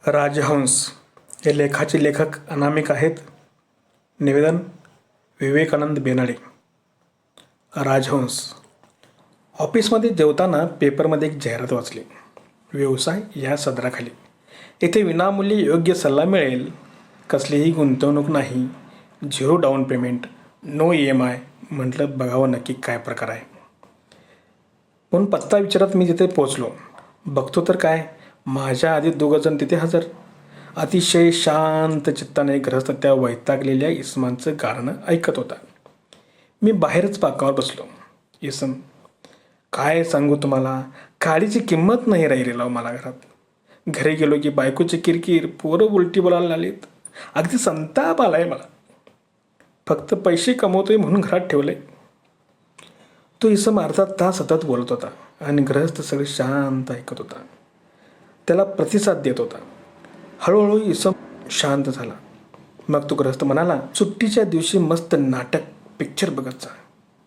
राजहंस हे लेखाचे लेखक अनामिक आहेत. निवेदन विवेकानंद बेनाडे. राजहंस. ऑफिसमध्ये जेवताना पेपरमध्ये एक जाहिरात वाचली. व्यवसाय या सदराखाली. इथे विनामूल्य योग्य सल्ला मिळेल. कसलीही गुंतवणूक नाही. 0 डाऊन पेमेंट. No EMI. म्हटलं बघावं नक्की काय प्रकार आहे. म्हणून पत्ता विचारत मी तिथे पोचलो. बघतो तर काय, माझ्या आधी 2 जण तिथे हजर. अतिशय शांत चित्ताने ग्रहस्थ त्या वैतागलेल्या इसमांचं गाणं ऐकत होता. मी बाहेरच पाकावर बसलो. इसम, काय सांगू तुम्हाला, काडीची किंमत नाही राहिलेला मला घरात. घरी गेलो की बायकोची किरकिर, पोरं उलटी बोलायला लागलीत. अगदी संताप आलाय मला. फक्त पैसे कमवतोय म्हणून घरात ठेवलंय. तो इसम अर्धा तास सतत बोलत होता आणि ग्रहस्थ सगळे शांत ऐकत होता. त्याला प्रतिसाद देत होता. हळूहळू इसम शांत झाला. मग तो ग्रहस्थ म्हणाला, सुट्टीच्या दिवशी मस्त नाटक पिक्चर बघत जा.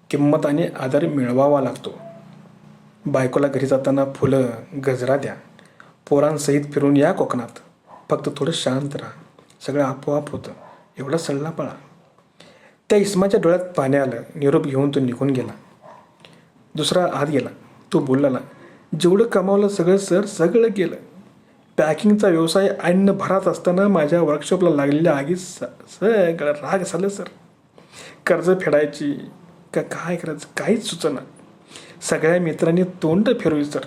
किंमत आणि आदर मिळवावा लागतो. बायकोला घरी जाताना फुलं गजरा द्या. पोरांसहित फिरून या कोकणात. फक्त थोडं शांत राहा. सगळं आपोआप होतं. एवढा सल्ला पळा. त्या इसमाच्या डोळ्यात पाणी आलं. निरोप घेऊन तो निघून गेला. दुसरा आत गेला. तो बोलला, जेवढं कमावलं सगळं गेलं. पॅकिंगचा व्यवसाय ऐन भरात असताना माझ्या वर्कशॉपला लागलेल्या आगीत सगळं राग झालं सर. कर्ज फेडायची का काय करायचं काहीच सुचना. सगळ्या मित्रांनी तोंड फिरवली सर.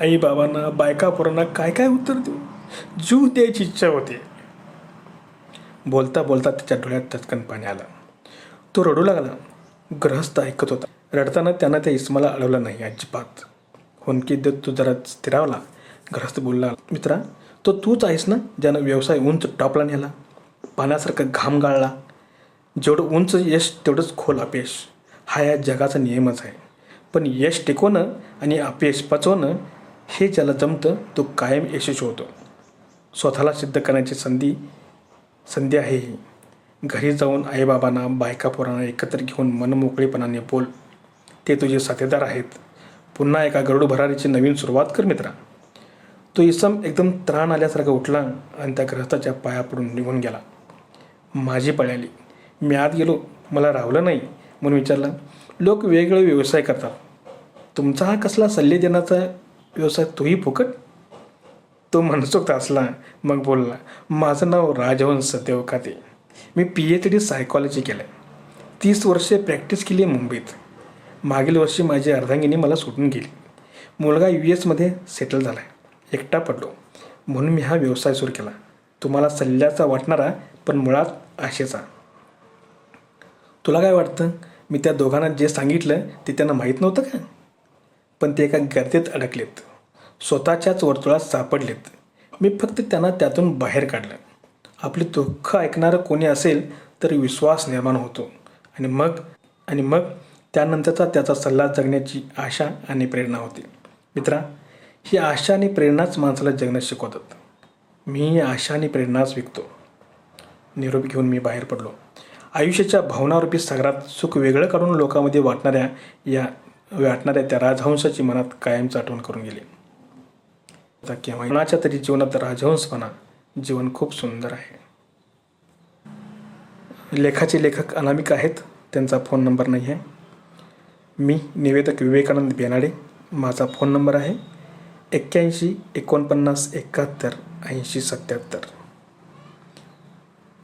आई बाबांना बायका पोरांना काय काय उत्तर देऊ. जीव द्यायची इच्छा होते. बोलता बोलता त्याच्या डोळ्यात चटकन पाणी आलं. तो रडू लागला. ग्रहस्थ ऐकत होता. रडताना त्यानं त्या इसमाला अडवलं नाही अजिबात. हुंकी देत तो जरा स्थिरावला. ग्रहस्थ बोलला, मित्रा, तो तूच आहेस ना ज्यानं व्यवसाय उंच टॉपला नेला, पाण्यासारखा घाम गाळला. जेवढं उंच यश तेवढंच खोल अपयश. हा या जगाचा नियमच आहे. पण यश टिकवणं आणि अपयश पचवणं हे ज्याला जमतं तो कायम यशस्वी होतो. स्वतःला सिद्ध करण्याची संधी आहे ही. घरी जाऊन आईबाबांना बायका पोरांना एकत्र घेऊन मनमोकळेपणाने बोल. ते तुझे साथीदार आहेत. पुन्हा एका गरुड भरारीची नवीन सुरुवात कर मित्रा. तो इसम एकदम त्राण आल्यासारखा उठला आणि त्या ग्रहस्थाच्या पाया पडून निघून गेला. माझी पाळी आली. मी आत गेलो. मला राहवलं नाही म्हणून विचारला, लोक वेगवेगळे व्यवसाय करतात. तुमचा हा कसला सल्ले देण्याचा व्यवसाय, तोही फुकट? तो मनसोक्त हसला. मग बोलला, माझं नाव राजहंस सत्यव खाते. मी PhD सायकॉलॉजी केलं. 30 वर्षे प्रॅक्टिस केली आहे मुंबईत. मागील वर्षी माझी अर्धांगिनी मला सुटून गेली. मुलगा US मध्ये सेटल झाला आहे. एकटा पडलो म्हणून मी हा व्यवसाय सुरू केला. तुम्हाला सल्ल्याचा वाटणारा पण मुळात आशेचा. तुला काय वाटतं, मी त्या दोघांना जे सांगितलं ते त्यांना माहीत नव्हतं का? पण ते एका गर्दीत अडकलेत. स्वतःच्याच वर्तुळात सापडलेत. मी फक्त त्यांना त्यातून बाहेर काढलं. आपले दुःख ऐकणारं कोणी असेल तर विश्वास निर्माण होतो. आणि मग त्यानंतरचा त्याचा सल्ला जगण्याची आशा आणि प्रेरणा होती. मित्रा, ही आशा आणि प्रेरणाच माणसाला जगणं शिकवतात. मी ही आशा आणि प्रेरणाच विकतो. निरोप घेऊन मी बाहेर पडलो. आयुष्याच्या भावनारूपी सागरात सुख वेगळं काढून लोकांमध्ये वाटणाऱ्या त्या राजहंसाची मनात कायमचं आठवण करून गेली. केव्हा कोणाच्या तरी जीवनात राजहंसपणा. जीवन खूप सुंदर आहे. लेखाचे लेखक अनामिक आहेत. त्यांचा फोन नंबर नाही आहे. मी निवेदक विवेकानंद बेनाडे. माझा फोन नंबर आहे 81 49 71 80 77.